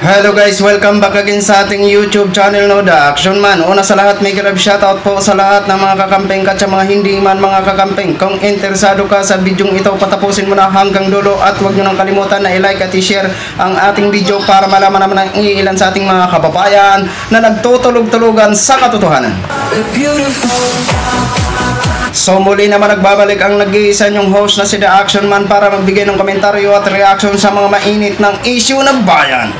Hello guys, welcome back again sa ating YouTube channel, no, The Action Man. Una sa lahat, may grab shoutout po sa lahat ng mga kakampeng at sa mga hindi man mga kakampeng. Kung interesado ka sa bidyong ito, patapusin mo na hanggang dulo at huwag nyo nang kalimutan na i-like at i-share ang ating video para malaman naman ang ilan sa ating mga kababayan na nagtutulog-tulugan sa katotohanan. So muli naman nagbabalik ang nag-iisa nyong host na si The Action Man para magbigay ng komentaryo at reaction sa mga mainit ng issue ng bayan.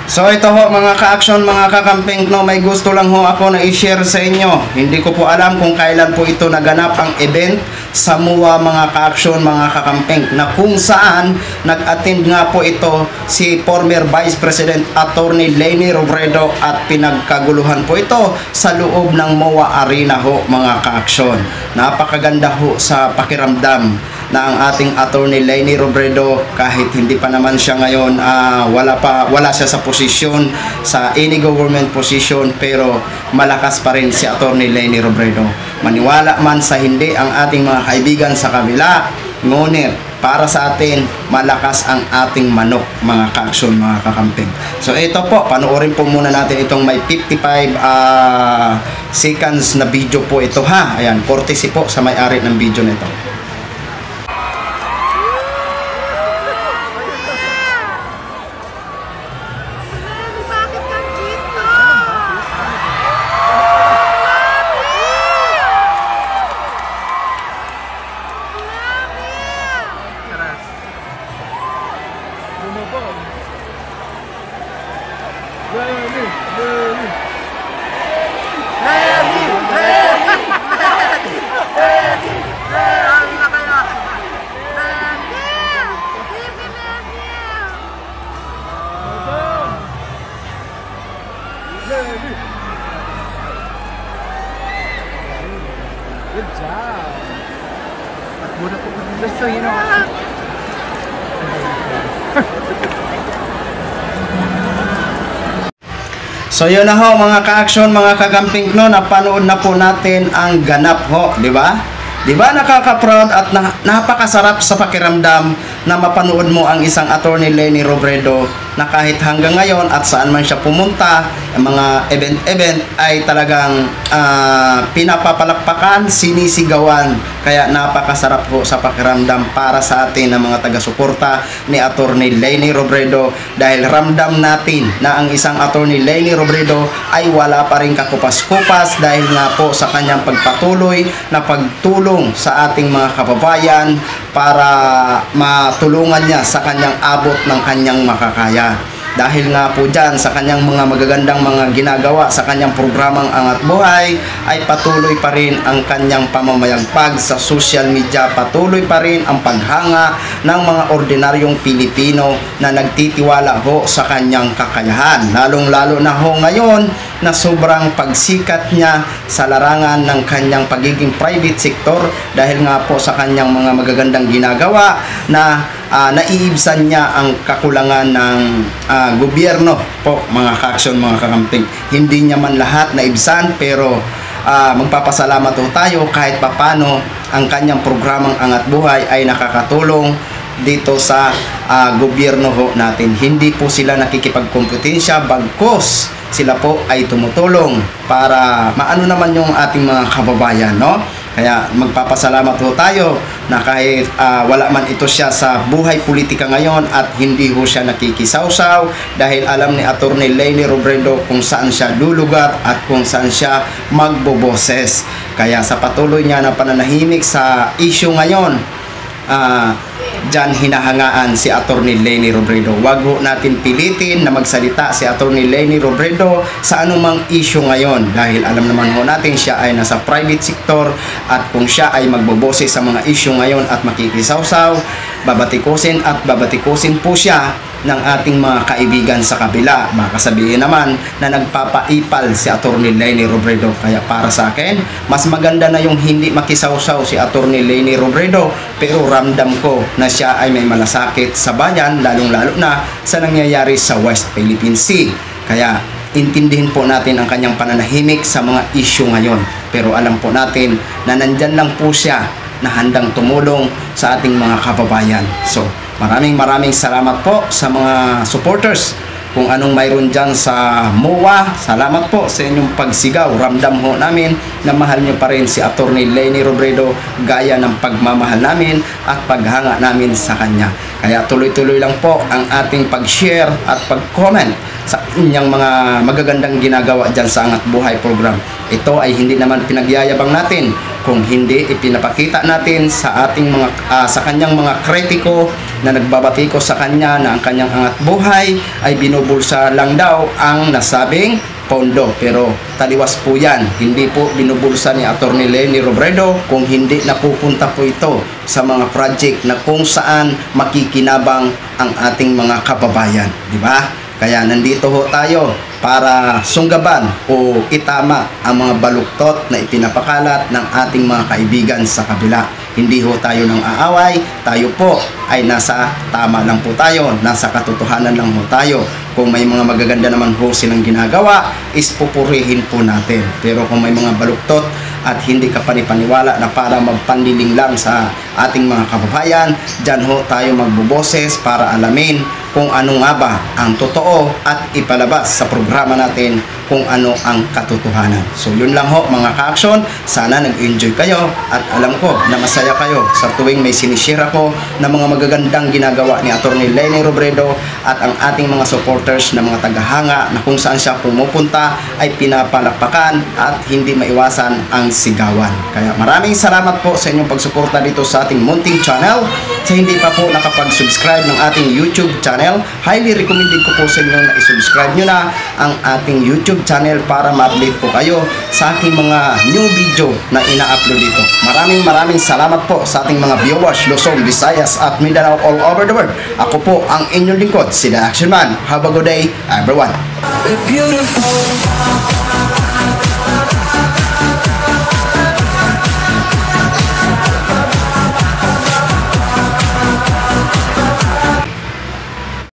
So ito ho mga ka-action, mga kakamping, no, may gusto lang ho ako na i-share sa inyo. Hindi ko po alam kung kailan po ito naganap ang event sa MUA, mga ka-action, mga kakamping, na kung saan nag-attend nga po ito si former Vice President Attorney Leni Robredo at pinagkaguluhan po ito sa loob ng MUA Arena ho, mga ka-action. Napakaganda ho sa pakiramdam na ang ating Attorney Leni Robredo, kahit hindi pa naman siya ngayon, wala siya sa posisyon, sa any government position, pero malakas pa rin si Attorney Leni Robredo. Maniwala man sa hindi ang ating mga kaibigan sa kabila, ngunit para sa atin, malakas ang ating manok, mga ka-action, mga kakamping. So ito po, panoorin po muna natin itong may 55 seconds na video po ito ha. Ayan, courtesy po sa may-ari ng video nito. Good job. Just so you know. So yun na ho mga ka-action, mga kagamping, no, napanood na po natin ang ganap ho, di ba? Di ba nakaka-proud at napakasarap sa pakiramdam na mapanood mo ang isang Attorney Leni Robredo na kahit hanggang ngayon at saan man siya pumunta, ang mga event ay talagang pinapapalakpakan, sinisigawan. Kaya napakasarap po sa pakiramdam para sa atin ng mga taga-suporta ni Attorney Leni Robredo, dahil ramdam natin na ang isang Attorney Leni Robredo ay wala pa rin kakupas-kupas dahil nga po sa kanyang pagpatuloy na pagtulong sa ating mga kababayan para matulungan niya sa kanyang abot ng kanyang makakaya. Dahil nga po dyan sa kanyang mga magagandang mga ginagawa sa kanyang programang Angat Buhay, ay patuloy pa rin ang kanyang pamamayagpag sa social media, patuloy pa rin ang paghanga ng mga ordinaryong Pilipino na nagtitiwala ho sa kanyang kakayahan. Lalong-lalo na ho ngayon na sobrang pagsikat niya sa larangan ng kanyang pagiging private sector, dahil nga po sa kanyang mga magagandang ginagawa na naiibsan niya ang kakulangan ng gobyerno po, mga ka-action, mga kakamping. Hindi niya man lahat naibsan, pero magpapasalamat po tayo kahit papano ang kanyang programang Angat Buhay ay nakakatulong dito sa gobyerno ho natin. Hindi po sila nakikipagkompetensya, bagkus sila po ay tumutulong para maano naman yung ating mga kababayan, no? Kaya magpapasalamat ho tayo na kahit wala man ito siya sa buhay politika ngayon at hindi ho siya nakikisawsaw, dahil alam ni Attorney Leni Robredo kung saan siya lulugat at kung saan siya magboboses. Kaya sa patuloy niya na pananahimik sa issue ngayon, dyan hinahangaan si Attorney Leni Robredo. Wag ho natin pilitin na magsalita si Attorney Leni Robredo sa anumang issue ngayon, dahil alam naman ho natin siya ay nasa private sector, at kung siya ay magbobose sa mga issue ngayon at makikisawsaw, babatikusin po siya ng ating mga kaibigan sa kabila. Baka sabihin naman na nagpapaipal si Attorney Leni Robredo. Kaya para sa akin, mas maganda na yung hindi makisawsaw si Attorney Leni Robredo, pero ramdam ko na siya ay may malasakit sa bayan, lalong-lalo na sa nangyayari sa West Philippine Sea. Kaya intindihin po natin ang kanyang pananahimik sa mga issue ngayon. Pero alam po natin na nandyan lang po siya na handang tumulong sa ating mga kababayan. So, maraming salamat po sa mga supporters. Kung anong mayroon dyan sa MOA, salamat po sa inyong pagsigaw. Ramdam ho namin na mahal nyo pa rin si Atty. Leni Robredo gaya ng pagmamahal namin at paghanga namin sa kanya. Kaya tuloy-tuloy lang po ang ating pag-share at pag-comment sa inyong mga magagandang ginagawa dyan sa Angat Buhay program. Ito ay hindi naman pinagyayabang natin, kung hindi ipinapakita natin sa ating mga sa kanyang mga kritiko na nagbabati ko sa kanya na ang kanyang angat buhay ay binubulsa lang daw ang nasabing pondo. Pero taliwas po yan, hindi po binubulsa ni Atty. Leni Robredo kung hindi napupunta po ito sa mga project na kung saan makikinabang ang ating mga kababayan, di ba? Kaya nandito ho tayo para sunggaban o itama ang mga baluktot na ipinapakalat ng ating mga kaibigan sa kabila. Hindi ho tayo nang aaway, tayo po ay nasa tama lang po tayo, nasa katotohanan lang ho tayo. Kung may mga magaganda naman ho silang ginagawa, is pupurihin po natin. Pero kung may mga baluktot at hindi ka panipaniwala na para magpandiling lang sa ating mga kababayan, dyan ho tayo magbuboses para alamin kung ano nga ba ang totoo at ipalabas sa programa natin kung ano ang katotohanan. So yun lang ho mga ka-action, sana nag-enjoy kayo at alam ko na masaya kayo sa tuwing may sinishare ako na mga magagandang ginagawa ni Atty. Leni Robredo at ang ating mga supporters na mga tagahanga na kung saan siya pumupunta ay pinapalakpakan at hindi maiwasan ang sigawan. Kaya maraming salamat po sa inyong pagsuporta dito sa ating munting channel. Sa hindi pa po nakapag-subscribe ng ating YouTube channel, highly recommended ko po sa inyo na i-subscribe nyo na ang ating YouTube channel para ma-update po kayo sa aking mga new video na ina-upload dito. Maraming salamat po sa ating mga viewers, Luzon, Visayas at Mindanao all over the world. Ako po ang inyong lingkod, si The Action Man. Have a good day, everyone. We're beautiful.